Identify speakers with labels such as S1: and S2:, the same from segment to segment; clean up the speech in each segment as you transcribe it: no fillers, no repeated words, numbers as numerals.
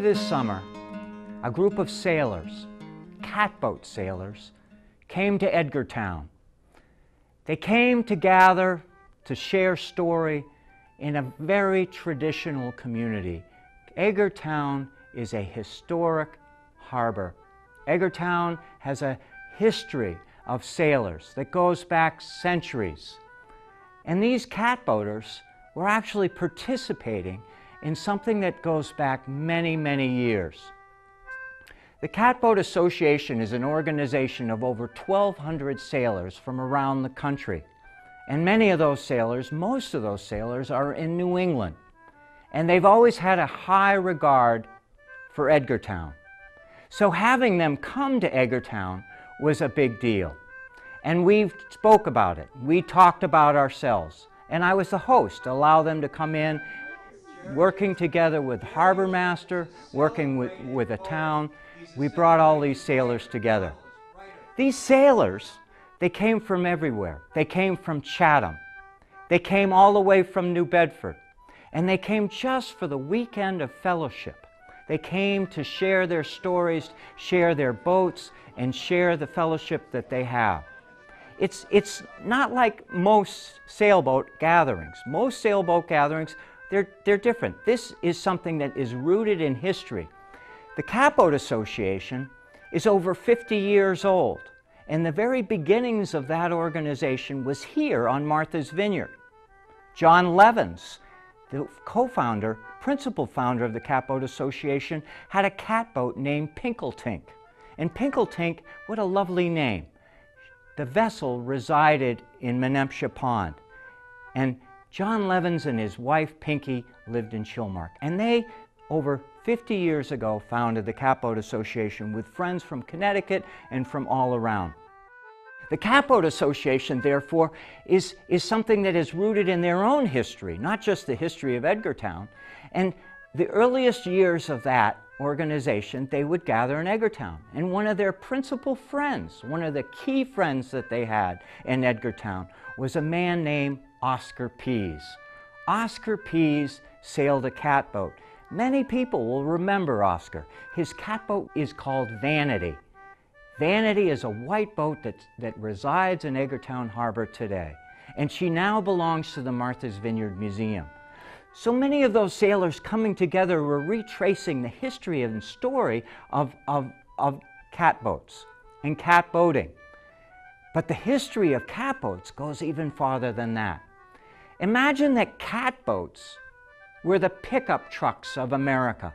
S1: this summer, a group of sailors, catboat sailors, came to Edgartown. They came to gather to share story in a very traditional community. Edgartown is a historic harbor. Edgartown has a history of sailors that goes back centuries. And these catboaters were actually participating in something that goes back many, many years. The Catboat Association is an organization of over 1,200 sailors from around the country. And many of those sailors, most of those sailors, are in New England. And they've always had a high regard for Edgartown. So having them come to Edgartown was a big deal. And we spoke about it. We talked about ourselves. And I was the host, allow them to come in, working together with harbor master, working with the town. We brought all these sailors together. These sailors, they came from everywhere. They came from Chatham. They came all the way from New Bedford. And they came just for the weekend of fellowship. They came to share their stories, share their boats, and share the fellowship that they have. It's not like most sailboat gatherings. Most sailboat gatherings, they're different. This is something that is rooted in history. The Catboat Association is over 50 years old, and the very beginnings of that organization was here on Martha's Vineyard. John Levens, the co-founder, principal founder of the Catboat Association, had a catboat named Pinkletink. And Pinkletink, what a lovely name. The vessel resided in Menempsha Pond. And John Levens and his wife Pinky lived in Chilmark. And they, over 50 years ago, founded the Catboat Association with friends from Connecticut and from all around. The Catboat Association, therefore, is something that is rooted in their own history, not just the history of Edgartown. And the earliest years of that organization, they would gather in Edgartown. And one of their principal friends, one of the key friends that they had in Edgartown, was a man named Oscar Pease. Oscar Pease sailed a catboat. Many people will remember Oscar. His catboat is called Vanity. Vanity is a white boat that resides in Edgartown Harbor today. And she now belongs to the Martha's Vineyard Museum. So many of those sailors coming together were retracing the history and story of catboats and catboating. But the history of catboats goes even farther than that. Imagine that catboats were the pickup trucks of America.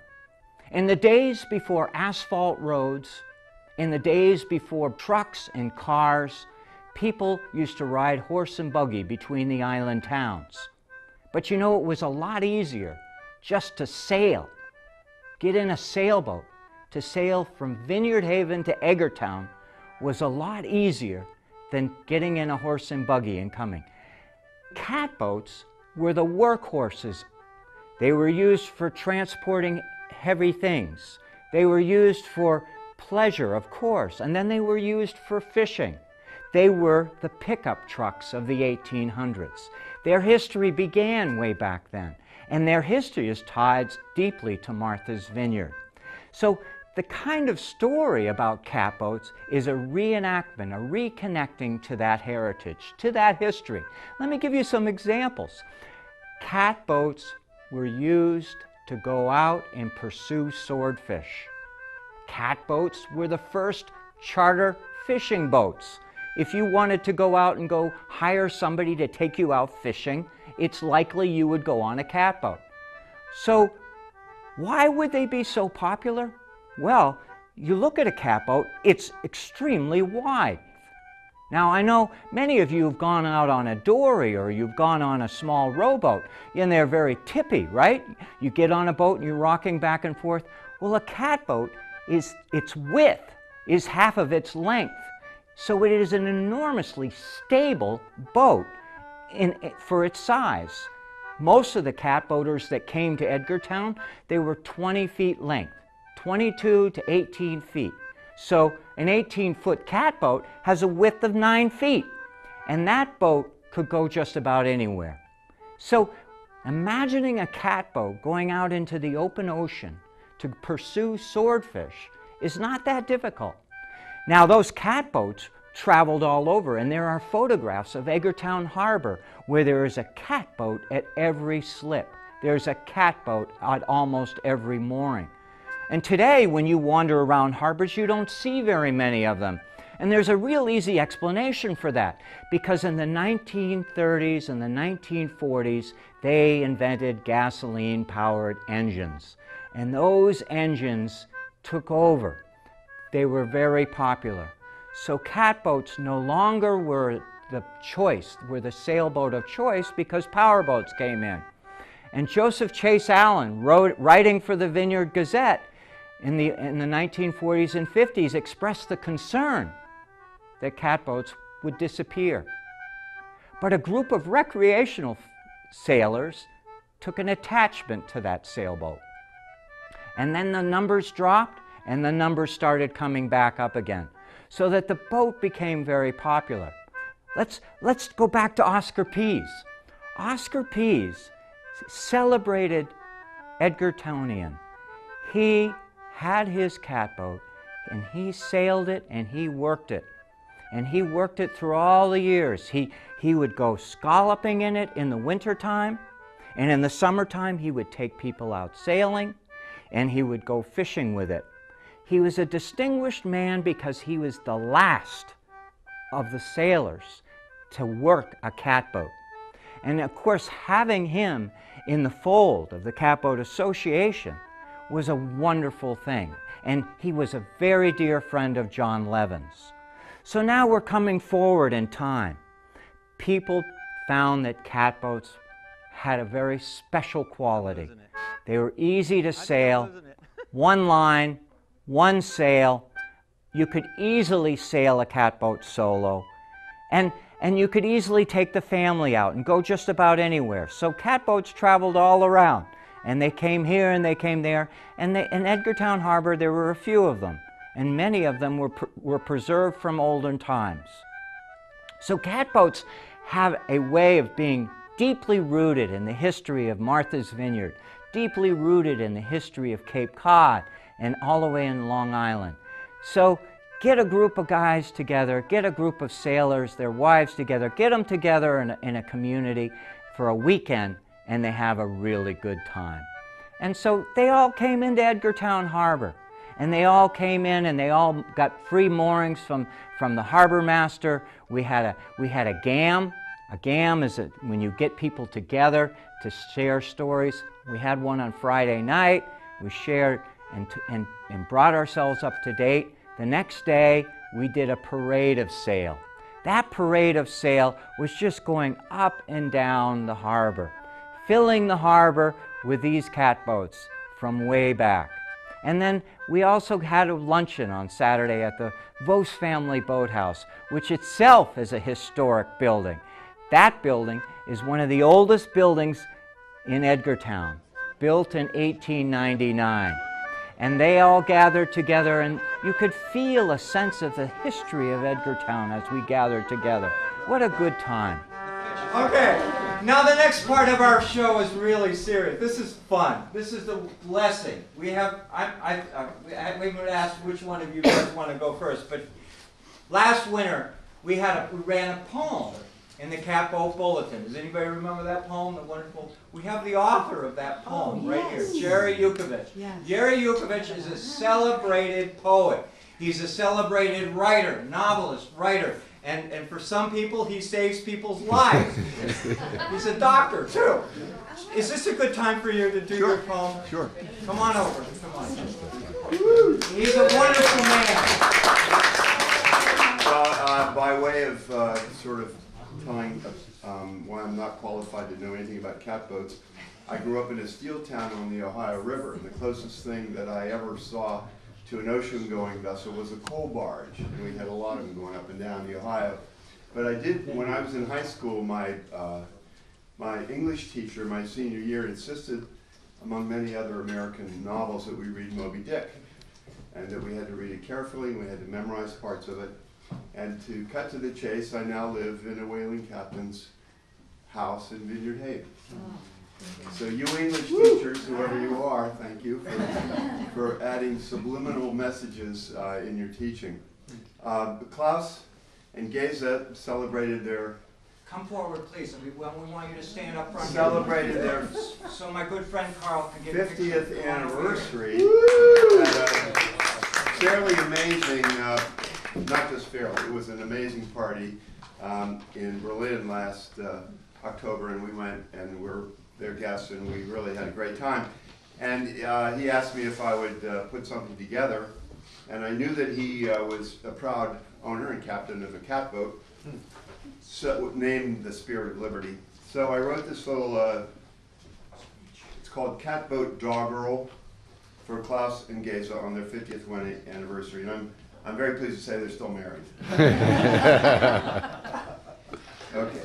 S1: In the days before asphalt roads, in the days before trucks and cars, people used to ride horse and buggy between the island towns. But you know, it was a lot easier just to sail, get in a sailboat. To sail from Vineyard Haven to Edgartown was a lot easier than getting in a horse and buggy and coming. Catboats were the workhorses. They were used for transporting heavy things. They were used for pleasure, of course, and then they were used for fishing. They were the pickup trucks of the 1800s. Their history began way back then, and their history is tied deeply to Martha's Vineyard. So the kind of story about catboats is a reenactment, a reconnecting to that heritage, to that history. Let me give you some examples. Catboats were used to go out and pursue swordfish. Catboats were the first charter fishing boats. If you wanted to go out and go hire somebody to take you out fishing, it's likely you would go on a catboat. So why would they be so popular? Well, you look at a catboat, it's extremely wide. Now, I know many of you have gone out on a dory or you've gone on a small rowboat, and they're very tippy, right? You get on a boat and you're rocking back and forth. Well, a catboat, its width is half of its length. So it is an enormously stable boat for its size. Most of the catboaters that came to Edgartown, they were 20 feet length, 22 to 18 feet. So an 18-foot catboat has a width of 9 feet, and that boat could go just about anywhere. So imagining a catboat going out into the open ocean to pursue swordfish is not that difficult. Now, those catboats traveled all over, and there are photographs of Edgartown Harbor where there is a catboat at every slip. There's a catboat at almost every mooring. And today, when you wander around harbors, you don't see very many of them. And there's a real easy explanation for that, because in the 1930s and the 1940s, they invented gasoline-powered engines. And those engines took over. They were very popular. So catboats no longer were the choice, were the sailboat of choice, because powerboats came in. And Joseph Chase Allen, writing for the Vineyard Gazette in the 1940s and 50s, expressed the concern that catboats would disappear. But a group of recreational sailors took an attachment to that sailboat. And then the numbers dropped, and the numbers started coming back up again, so that the boat became very popular. Let's go back to Oscar Pease. Oscar Pease celebrated Edgartownian. He had his catboat, and he sailed it, and he worked it. And he worked it through all the years. He would go scalloping in it in the wintertime, and in the summertime he would take people out sailing, and he would go fishing with it. He was a distinguished man because he was the last of the sailors to work a catboat. And of course, having him in the fold of the Catboat Association was a wonderful thing. And he was a very dear friend of John Levin's. So now we're coming forward in time. People found that catboats had a very special quality. They were easy to sail, one line, one sail. You could easily sail a catboat solo. And you could easily take the family out and go just about anywhere. So catboats traveled all around. And they came here and they came there. And in Edgartown Harbor, there were a few of them. And many of them were preserved from olden times. So catboats have a way of being deeply rooted in the history of Martha's Vineyard, deeply rooted in the history of Cape Cod, and all the way in Long Island. So get a group of guys together, get a group of sailors, their wives together, get them together in a community for a weekend, and they have a really good time. And so they all came into Edgartown Harbor. And they all came in, and they all got free moorings from the harbor master. We had a GAM. A GAM is when you get people together to share stories. We had one on Friday night. We shared and brought ourselves up to date. The next day, we did a parade of sail. That parade of sail was just going up and down the harbor, filling the harbor with these catboats from way back. And then we also had a luncheon on Saturday at the Vos Family Boathouse, which itself is a historic building. That building is one of the oldest buildings in Edgartown, built in 1899. And they all gathered together, and you could feel a sense of the history of Edgartown as we gathered together. What a good time. Okay, now the next part of our show is really serious. This is fun. This is the blessing. We have, we would ask which one of you guys want to go first, but last winter we ran a poem in the Catboat Bulletin. Does anybody remember that poem? The wonderful. We have the author of that poem right here, Gerry Yukevich. Yes. Gerry Yukevich is a celebrated poet. He's a celebrated writer, novelist, writer. And for some people, he saves people's lives. He's a doctor, too. Is this a good time for you to do your poem?
S2: Sure.
S1: Come on over. Come on. He's a wonderful man.
S2: By way of sort of telling why I'm not qualified to know anything about catboats, I grew up in a steel town on the Ohio River, and the closest thing that I ever saw to an ocean-going vessel was a coal barge, and we had a lot of them going up and down the Ohio. But I did, when I was in high school, my English teacher, my senior year, insisted, among many other American novels, that we read Moby Dick, and that we had to read it carefully, and we had to memorize parts of it. And to cut to the chase, I now live in a whaling captain's house in Vineyard Haven. So you English teachers, whoever you are, thank you for adding subliminal messages in your teaching. Klaus and Geza celebrated their...
S1: Come forward, please. We want you to stand up front.
S2: Celebrated their
S1: so my good friend Carl can get
S2: 50th anniversary at a fairly amazing, not just fairly, it was an amazing party in Berlin last October, and we went and were their guests, and we really had a great time. And he asked me if I would put something together, and I knew that he was a proud owner and captain of a catboat, so named the Spirit of Liberty. So I wrote this little, it's called Catboat Doggerel for Klaus and Geza on their 50th wedding anniversary, and I'm very pleased to say they're still married. Okay.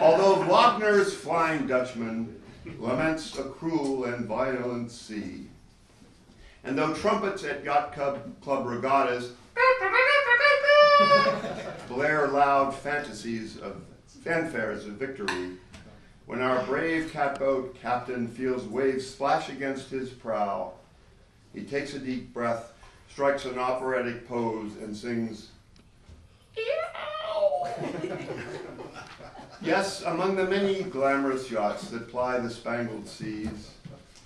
S2: Although Wagner's Flying Dutchman laments a cruel and violent sea, and though trumpets at yacht club regattas blare loud fanfares of victory, when our brave catboat captain feels waves splash against his prow, he takes a deep breath, strikes an operatic pose, and sings, "Eow!" Yes, among the many glamorous yachts that ply the spangled seas,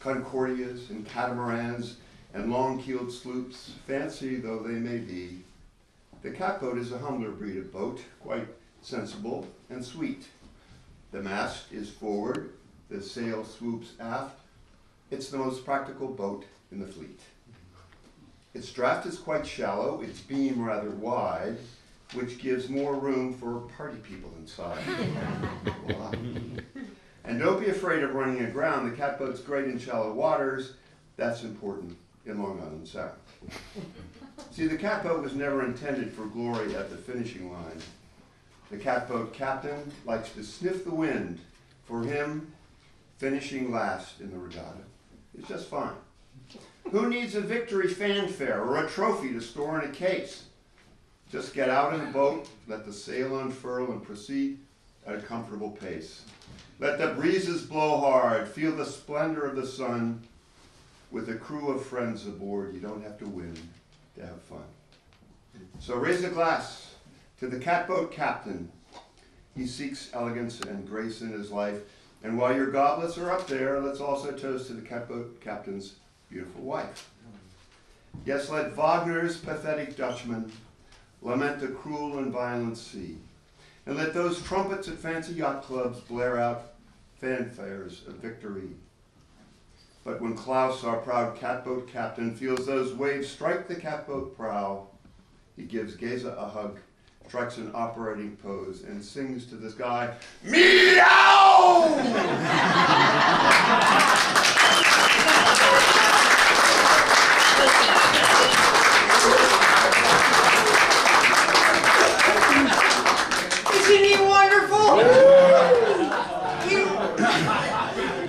S2: Concordias and catamarans and long-keeled sloops, fancy though they may be, the catboat is a humbler breed of boat, quite sensible and sweet. The mast is forward, the sail swoops aft. It's the most practical boat in the fleet. Its draft is quite shallow, its beam rather wide, which gives more room for party people inside. Voila. And don't be afraid of running aground. The catboat's great in shallow waters. That's important in Long Island Sound. See, the catboat was never intended for glory at the finishing line. The catboat captain likes to sniff the wind. For him, finishing last in the regatta is just fine. Who needs a victory fanfare or a trophy to store in a case? Just get out in the boat, let the sail unfurl, and proceed at a comfortable pace. Let the breezes blow hard, feel the splendor of the sun. With a crew of friends aboard, you don't have to win to have fun. So raise a glass to the catboat captain. He seeks elegance and grace in his life. And while your goblets are up there, let's also toast to the catboat captain's beautiful wife. Yes, let Wagner's pathetic Dutchman lament the cruel and violent sea. And let those trumpets at fancy yacht clubs blare out fanfares of victory. But when Klaus, our proud catboat captain, feels those waves strike the catboat prow, he gives Geza a hug, strikes an operating pose, and sings to the sky, "Meow!"
S1: Isn't he wonderful?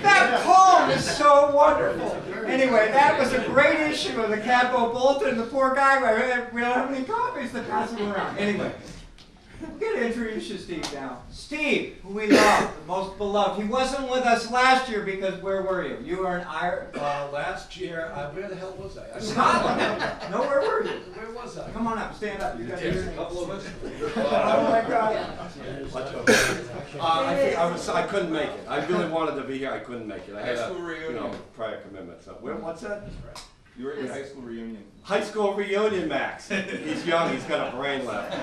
S1: That poem is so wonderful. Anyway, that was a great issue of the Catboat Bulletin. The poor guy, we don't have any copies to pass him around. Anyway, I'm going to introduce you Steve now. Steve, who we love, the most beloved. He wasn't with us last year because where were you? You were in Ireland.
S3: Last year, where the hell was I?
S1: Scotland. No, where were you?
S3: Where was I?
S1: Come on up, stand up. You got
S3: There's
S1: your
S3: a couple of us.
S1: Oh my God.
S3: I couldn't make it. I really wanted to be here. I couldn't make it. I had
S4: High school reunion.
S3: prior commitment. So what's that?
S4: You were at your high school reunion.
S3: High school reunion, Max. He's young. He's got a brain left. It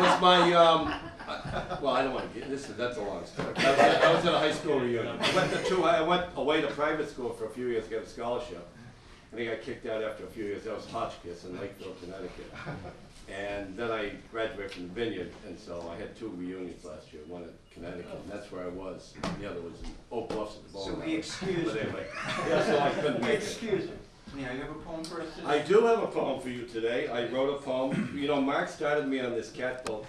S3: was my. Well, I don't want to get this. That's a long story. I was at a high school reunion. I went away to private school for a few years to get a scholarship. I think I kicked out after a few years. That was Hotchkiss in Lakeville, Connecticut. And then I graduated from the Vineyard, and so I had 2 reunions last year. One at Connecticut, and that's where I was. And the other was in Oak Bluffs at the Bowling
S1: So
S3: Alley.
S1: we excuse
S3: But
S1: you.
S3: anyway, yeah, so I couldn't make it.
S1: Excuse me. Yeah, you have a poem for us today?
S3: I do have a poem for you today. I wrote a poem. You know, Mark started me on this catboat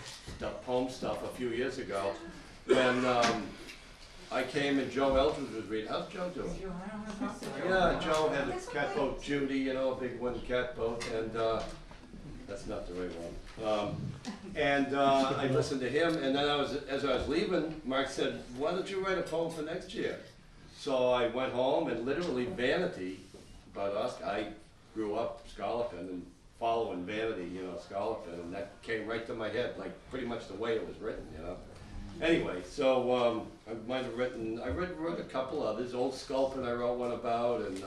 S3: poem stuff a few years ago when I came and Joe Eldridge was reading. How's Joe doing? Yeah, Joe had a catboat Judy, you know, a big wooden catboat, and That's not the right one. And I listened to him, and then as I was leaving, Mark said, why don't you write a poem for next year? So I went home, and literally Vanity, about us, I grew up Scarlett and following Vanity, you know, Scarlett, and that came right to my head, like pretty much the way it was written, you know. Anyway, so I might have written, wrote a couple others. Old Sculpin I wrote one about, and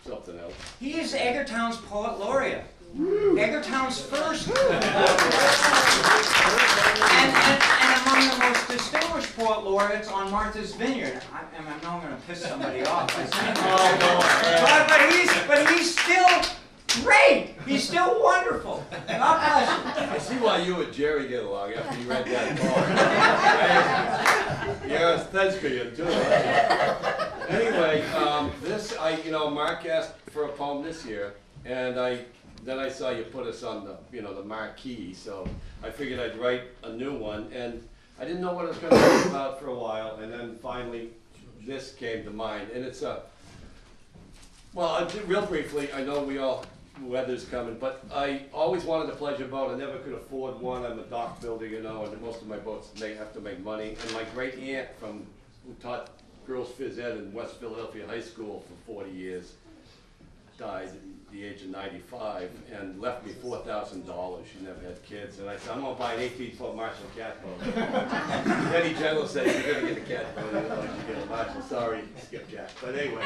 S3: something else.
S1: He is Edgartown's poet laureate. Edgartown's first. and among the most distinguished poet laureates on Martha's Vineyard. I know I'm going to piss somebody off by saying that. But he's still great. He's still wonderful. God bless you.
S3: I see why you and Gerry get along after you read that poem. You're a thespian too. Anyway, Mark asked for a poem this year, and then I saw you put us on the marquee, so I figured I'd write a new one, and I didn't know what I was going to talk about for a while, and then finally this came to mind, and it's real briefly, I know weather's coming, but I always wanted a pleasure boat. I never could afford one. I'm a dock builder, you know, and most of my boats have to make money, and my great aunt who taught girls phys ed in West Philadelphia High School for 40 years, died at the age of 95 and left me $4,000. She never had kids. And I said, I'm going to buy an 18-foot Marshall catboat. Any general said, you're going to get a catboat. You know, you get a Marshall. Sorry, skipjack. But anyway,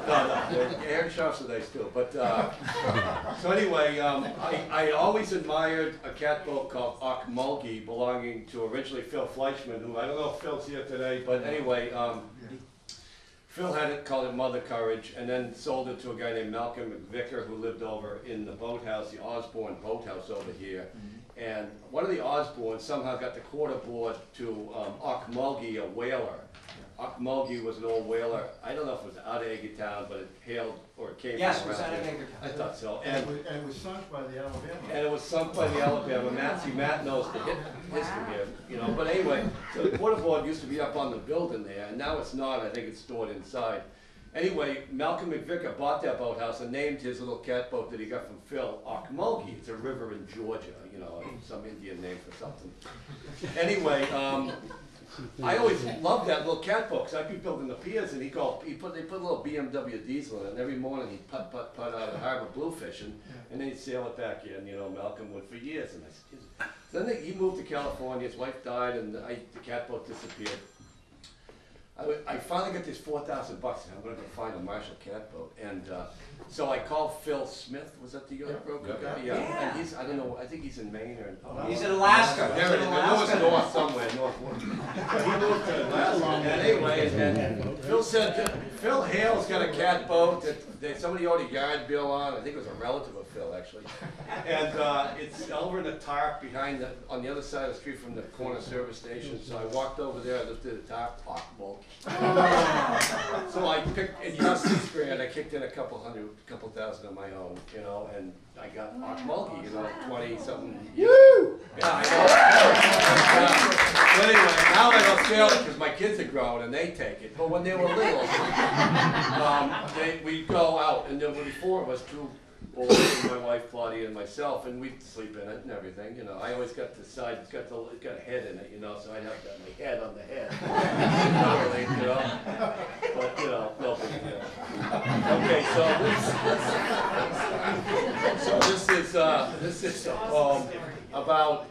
S3: no, air shafts are nice too. But, so anyway, I always admired a catboat called Ocmulgee belonging to originally Phil Fleischman, who I don't know if Phil's here today, but anyway, Phil had it, called it Mother Courage, and then sold it to a guy named Malcolm McVicker, who lived over in the boathouse, the Osborne boathouse over here. And one of the Osbornes somehow got the quarter board to Ocmulgee, a whaler. Ocmulgee was an old whaler. I don't know if it was out of Edgartown, but it hailed, or it came
S1: Yes,
S3: from
S1: it was
S3: around
S1: out of
S3: here.
S1: Edgartown.
S3: I thought so.
S5: And it was sunk by the Alabama.
S3: And it was sunk by the Alabama. Matt knows the history here, you know. But anyway, so the quarter board used to be up on the building there, and now it's not. I think it's stored inside. Anyway, Malcolm McVicker bought that boathouse and named his little catboat that he got from Phil Ocmulgee. It's a river in Georgia, you know, some Indian name for something. Anyway, I always loved that little catboat because I'd be building the piers, and they put a little BMW diesel in it, and every morning he'd putt out of the harbor bluefishing, and then he'd sail it back in, you know, Malcolm would for years. And then he moved to California, his wife died, and the catboat disappeared. I finally got this $4,000, and I'm going to go find a Marshall catboat. And so I called Phil Smith. Was that the broker guy? Yeah. And I don't know, I think he's in Maine or...
S1: He's in Alaska.
S3: There it is. I know it's north somewhere, northward. He moved to Alaska. And anyway, and Phil said, Phil Hale's got a catboat that somebody owed a yard bill on. I think it was a relative of Phil, actually. And it's over in the tarp behind on the other side of the street from the corner service station. So I walked over there, lifted the tarp, bulk. So I picked, in Justice Grant, I kicked in a couple thousand of my own, you know, and I got Ocmulgee, you know, 20-something years. Woo! Yeah, I know. But anyway, now I don't sail it because my kids are grown and they take it. But when they were little, we'd go out, and there were 4 of us, 2 boys, my wife Claudia and myself, and we'd sleep in it and everything. You know, I always got the side. It's got a head in it, you know, so I'd have my head on the head. You know, but you know, no big deal. Okay, so this is a poem about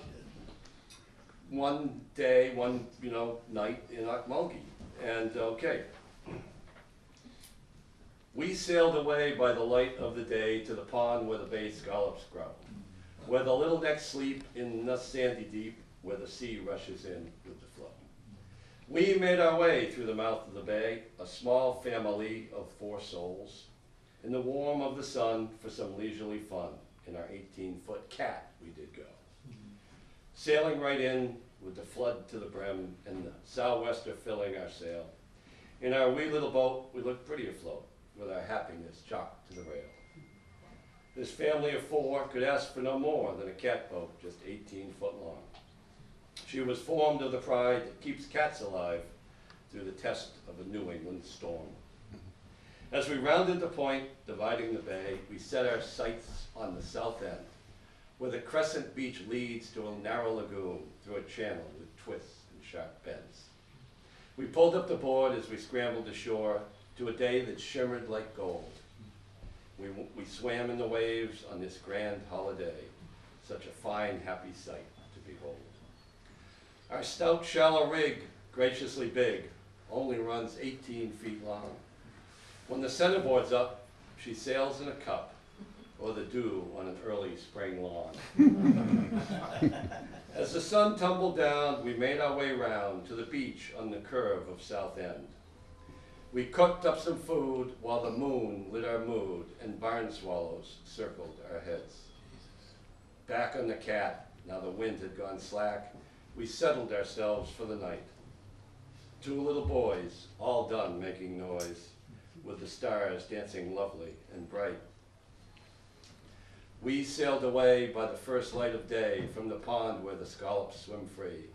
S3: one day, one night in Ocmulgee, and okay. We sailed away by the light of the day to the pond where the bay scallops grow, where the little necks sleep in the sandy deep, where the sea rushes in with the flow. We made our way through the mouth of the bay, a small family of 4 souls, in the warm of the sun for some leisurely fun. In our 18-foot cat we did go, sailing right in with the flood to the brim and the sou'wester filling our sail. In our wee little boat we looked pretty afloat, with our happiness chalked to the rail. This family of 4 could ask for no more than a catboat just 18 foot long. She was formed of the pride that keeps cats alive through the test of a New England storm. As we rounded the point dividing the bay, we set our sights on the south end, where the crescent beach leads to a narrow lagoon through a channel with twists and sharp bends. We pulled up the board as we scrambled ashore to a day that shimmered like gold. We swam in the waves on this grand holiday, such a fine, happy sight to behold. Our stout, shallow rig, graciously big, only runs 18 feet long. When the centerboard's up, she sails in a cup, or the dew on an early spring lawn. As the sun tumbled down, we made our way round to the beach on the curve of South End. We cooked up some food while the moon lit our mood and barn swallows circled our heads. Back on the Cat, now the wind had gone slack, we settled ourselves for the night. 2 little boys, all done making noise, with the stars dancing lovely and bright. We sailed away by the first light of day from the pond where the scallops swim free.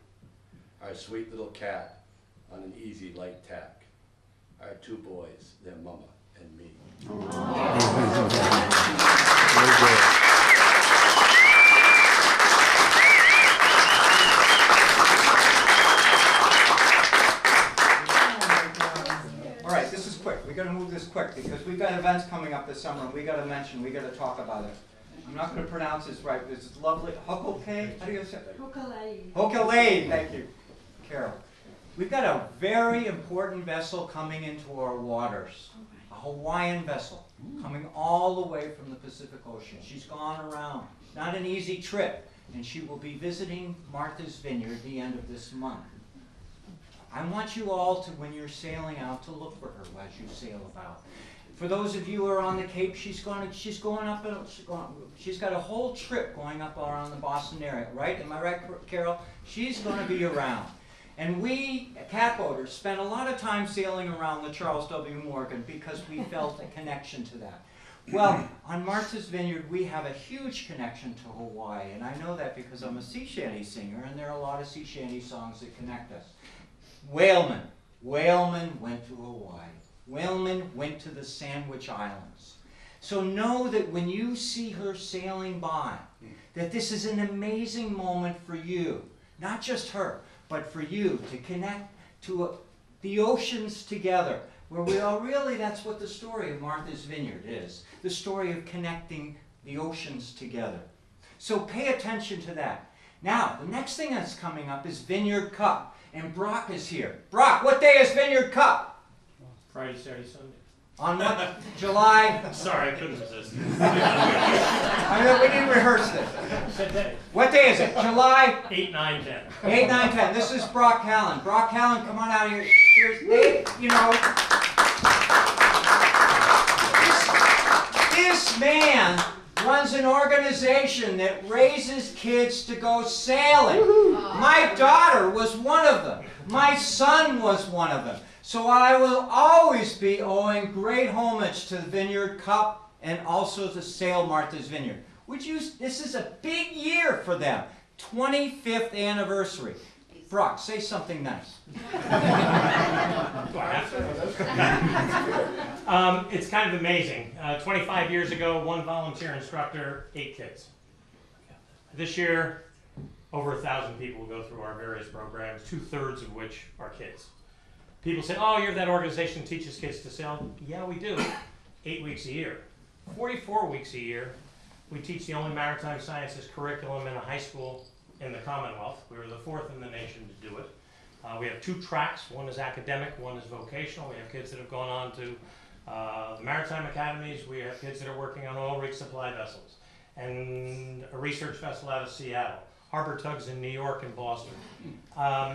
S3: Our sweet little Cat on an easy light tack. Our 2 boys, their mama and me.
S1: Very good.
S6: All right, this is quick. We got to move this quick because we've got events coming up this summer and we got to mention, we got to talk about it. I'm not going to pronounce this right, but it's lovely. Hokulei? How do you say it?
S7: Hokulei.
S6: Hokulei, thank you, Carol. We've got a very important vessel coming into our waters, a Hawaiian vessel coming all the way from the Pacific Ocean. She's gone around, not an easy trip, and she will be visiting Martha's Vineyard the end of this month. I want you all to, when you're sailing out, to look for her as you sail about. For those of you who are on the Cape, she's got a whole trip going up around the Boston area, right? Am I right, Carol? She's going to be around. And we, catboaters, spent a lot of time sailing around the Charles W. Morgan because we felt a connection to that. Well, on Martha's Vineyard, we have a huge connection to Hawaii, and I know that because I'm a sea shanty singer, and there are a lot of sea shanty songs that connect us. Whalemen. Whalemen went to Hawaii. Whalemen went to the Sandwich Islands. So know that when you see her sailing by, that this is an amazing moment for you. Not just her, but for you to connect to the oceans together. Where we are really, that's what the story of Martha's Vineyard is. The story of connecting the oceans together. So pay attention to that. Now, the next thing that's coming up is Vineyard Cup. And Brock is here. Brock, what day is Vineyard Cup?
S8: Friday, Saturday, Sunday.
S6: On what? July?
S8: Sorry, I couldn't resist.
S6: I mean, we didn't rehearse this.
S8: Said day.
S6: What day is it? July?
S8: 8, 9, 10.
S6: 8, 9, 10. This is Brock Hallen. Brock Hallen, come on out here. Here's, you know, this man runs an organization that raises kids to go sailing. My daughter was one of them. My son was one of them. So I will always be owing great homage to the Vineyard Cup and also to Sail Martha's Vineyard. This is a big year for them. 25th anniversary. Brock, say something nice.
S8: It's kind of amazing. 25 years ago, 1 volunteer instructor, 8 kids. This year, over 1,000 people go through our various programs, 2/3 of which are kids. People say, oh, you're that organization that teaches kids to sail. Yeah, we do. 8 weeks a year. 44 weeks a year, we teach the only maritime sciences curriculum in a high school in the Commonwealth. We were the 4th in the nation to do it. We have 2 tracks. One is academic, one is vocational. We have kids that have gone on to the maritime academies. We have kids that are working on oil rig supply vessels and a research vessel out of Seattle. Harbor tugs in New York and Boston.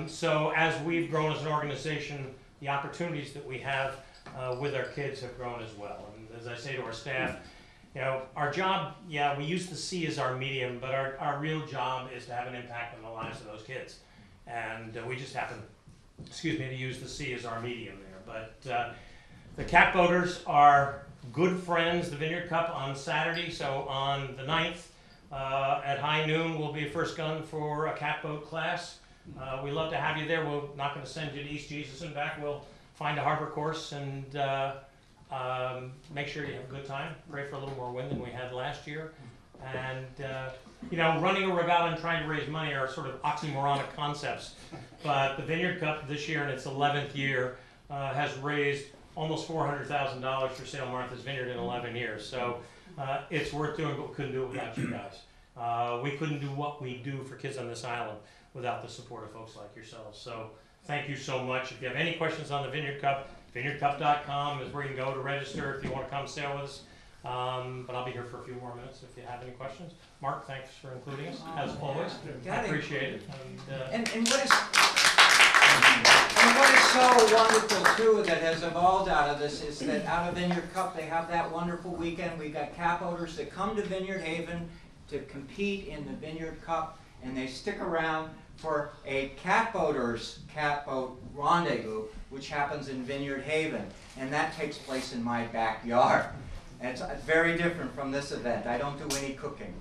S8: So as we've grown as an organization, the opportunities that we have with our kids have grown as well. And as I say to our staff, you know, our job, yeah, we use the sea as our medium, but our real job is to have an impact on the lives of those kids. And we just happen, excuse me, to use the sea as our medium there. But the catboaters are good friends. The Vineyard Cup on Saturday, so on the 9th, at high noon will be a first gun for a catboat class. We love to have you there. We're not going to send you to East Jesus and back. We'll find a harbor course and Make sure you have a good time. Pray for a little more wind than we had last year. And, you know, running a regatta and trying to raise money are sort of oxymoronic concepts. But the Vineyard Cup this year, in its 11th year, has raised almost $400,000 for St. Martha's Vineyard in 11 years. So it's worth doing, but we couldn't do it without you guys. We couldn't do what we do for kids on this island without the support of folks like yourselves. So thank you so much. If you have any questions on the Vineyard Cup, vineyardcup.com is where you can go to register if you want to come sail with us. But I'll be here for a few more minutes if you have any questions. Mark, thanks for including us, as always. I appreciate it.
S6: And what is so wonderful, too, that has evolved out of this is that out of Vineyard Cup, they have that wonderful weekend. We've got catboaters that come to Vineyard Haven to compete in the Vineyard Cup, and they stick around for a catboaters catboat rendezvous, which happens in Vineyard Haven, and that takes place in my backyard. And it's very different from this event. I don't do any cooking.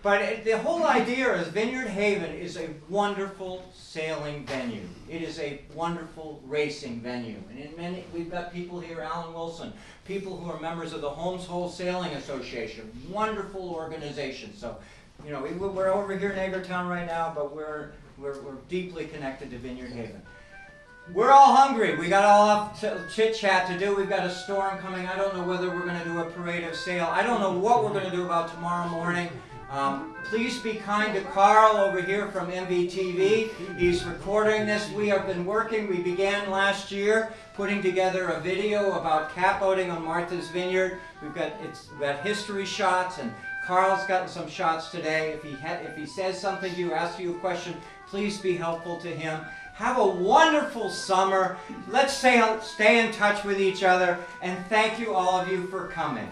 S6: But the whole idea is Vineyard Haven is a wonderful sailing venue. It is a wonderful racing venue. And we've got people here, Alan Wilson, people who are members of the Holmes Wholesaling Association, wonderful organization. So, you know, we're over here in Edgartown right now, but we're deeply connected to Vineyard Haven. We're all hungry. We got all up chit-chat to do. We've got a storm coming. I don't know whether we're going to do a parade of sail. I don't know what we're going to do about tomorrow morning. Please be kind to Carl over here from MVTV. He's recording this. We have been working. We began last year putting together a video about catboating on Martha's Vineyard. We've got history shots, and Carl's gotten some shots today. If he says something to you, asks you a question, please be helpful to him. Have a wonderful summer. Let's stay in touch with each other. And thank you, all of you, for coming.